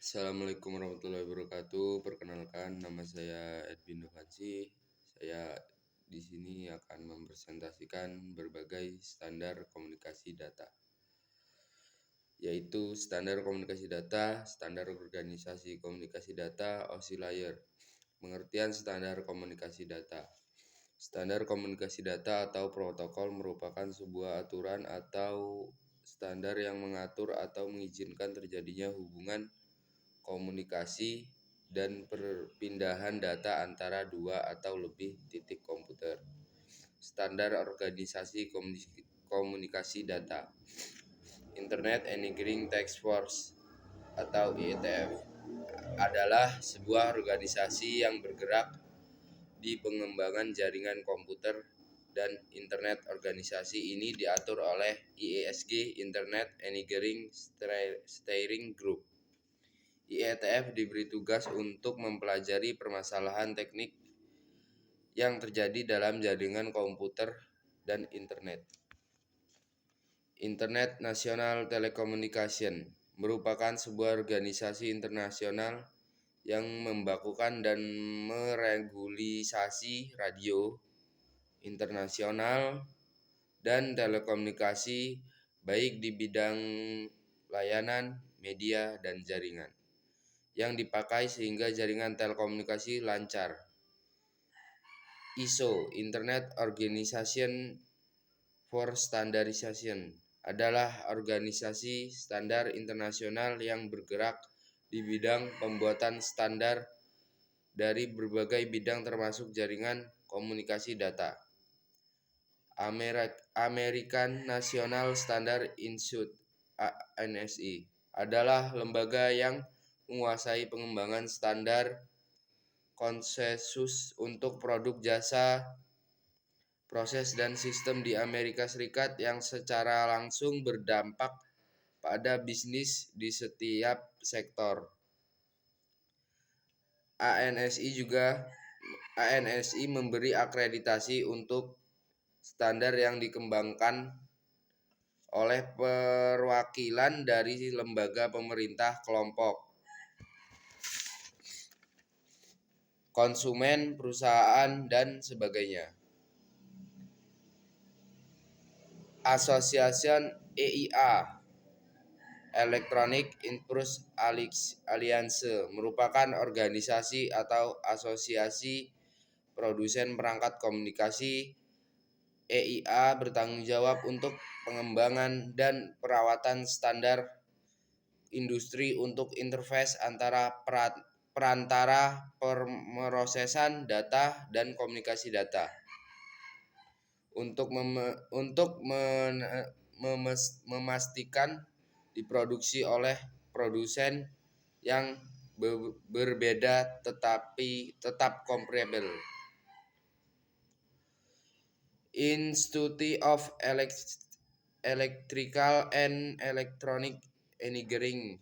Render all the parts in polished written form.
Assalamualaikum warahmatullahi wabarakatuh. Perkenalkan, nama saya Edwin Novansi. Saya di sini akan mempresentasikan berbagai standar komunikasi data, yaitu standar komunikasi data, standar organisasi komunikasi data, OSI layer. Pengertian standar komunikasi data. Standar komunikasi data atau protokol merupakan sebuah aturan atau standar yang mengatur atau mengizinkan terjadinya hubungan komunikasi dan perpindahan data antara dua atau lebih titik komputer. Standar organisasi komunikasi data. Internet Engineering Task Force atau IETF adalah sebuah organisasi yang bergerak di pengembangan jaringan komputer dan internet. Organisasi ini diatur oleh IESG, Internet Engineering Steering Group. IETF diberi tugas untuk mempelajari permasalahan teknik yang terjadi dalam jaringan komputer dan internet. Internet National Telecommunication merupakan sebuah organisasi internasional yang membakukan dan meregulasi radio internasional dan telekomunikasi baik di bidang layanan, media, dan jaringan yang dipakai sehingga jaringan telekomunikasi lancar. ISO, Internet Organization for Standardization, adalah organisasi standar internasional yang bergerak di bidang pembuatan standar dari berbagai bidang termasuk jaringan komunikasi data. American National Standard Institute (ANSI) adalah lembaga yang menguasai pengembangan standar konsensus untuk produk, jasa, proses, dan sistem di Amerika Serikat yang secara langsung berdampak pada bisnis di setiap sektor. ANSI memberi akreditasi untuk standar yang dikembangkan oleh perwakilan dari lembaga pemerintah, kelompok konsumen, perusahaan, dan sebagainya. Association EIA Electronic Impulse Alliance merupakan organisasi atau asosiasi produsen perangkat komunikasi. EIA bertanggung jawab untuk pengembangan dan perawatan standar industri untuk interface antara perantara pemrosesan data dan komunikasi data. Untuk memastikan diproduksi oleh produsen yang berbeda tetapi tetap komparabel. Institute of Electrical and Electronic Engineering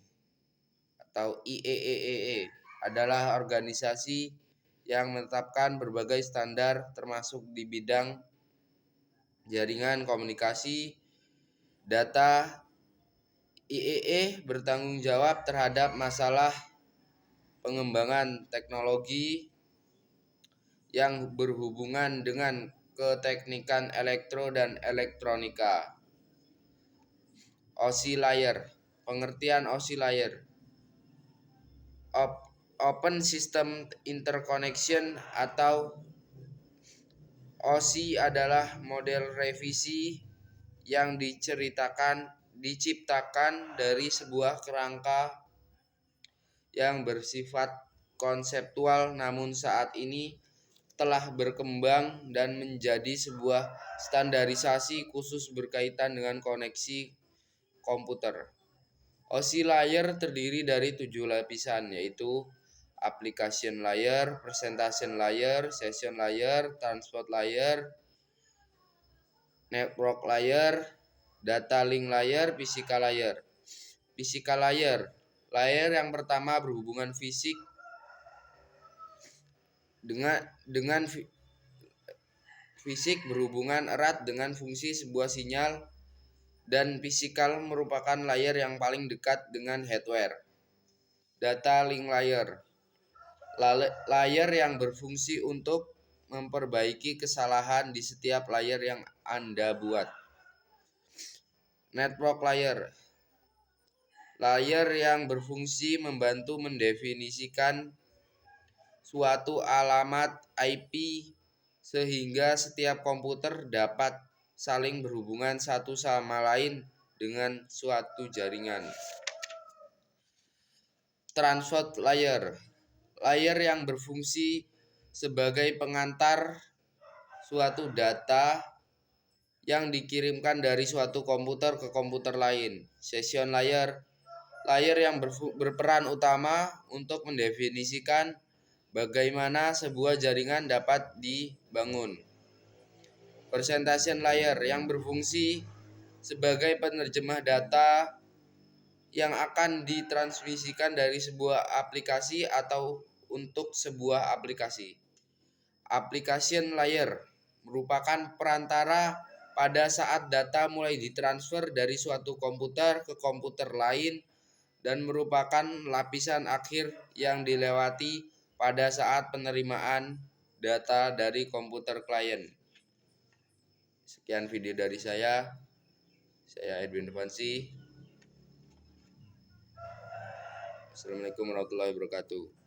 atau IEEE adalah organisasi yang menetapkan berbagai standar termasuk di bidang jaringan komunikasi data. IEEE bertanggung jawab terhadap masalah pengembangan teknologi yang berhubungan dengan keteknikan elektro dan elektronika. OSI layer. Pengertian OSI layer. Open System Interconnection atau OSI adalah model revisi yang diciptakan dari sebuah kerangka yang bersifat konseptual namun saat ini telah berkembang dan menjadi sebuah standarisasi khusus berkaitan dengan koneksi komputer. OSI layer terdiri dari 7 lapisan, yaitu application layer, presentation layer, session layer, transport layer, network layer, data link layer, physical layer. Physical layer yang pertama berhubungan fisik dengan fisik berhubungan erat dengan fungsi sebuah sinyal, dan fisikal merupakan layer yang paling dekat dengan hardware. Data link layer. Layer yang berfungsi untuk memperbaiki kesalahan di setiap layer yang Anda buat. Network layer. Layer yang berfungsi membantu mendefinisikan suatu alamat IP sehingga setiap komputer dapat saling berhubungan satu sama lain dengan suatu jaringan. Transport layer. Layer yang berfungsi sebagai pengantar suatu data yang dikirimkan dari suatu komputer ke komputer lain. Session layer. Layer yang berperan utama untuk mendefinisikan bagaimana sebuah jaringan dapat dibangun. Presentation layer yang berfungsi sebagai penerjemah data yang akan ditransmisikan dari sebuah aplikasi atau untuk sebuah aplikasi. Application layer merupakan perantara pada saat data mulai ditransfer dari suatu komputer ke komputer lain dan merupakan lapisan akhir yang dilewati pada saat penerimaan data dari komputer klien. Sekian video dari saya Edwin Devansi. Assalamualaikum warahmatullahi wabarakatuh.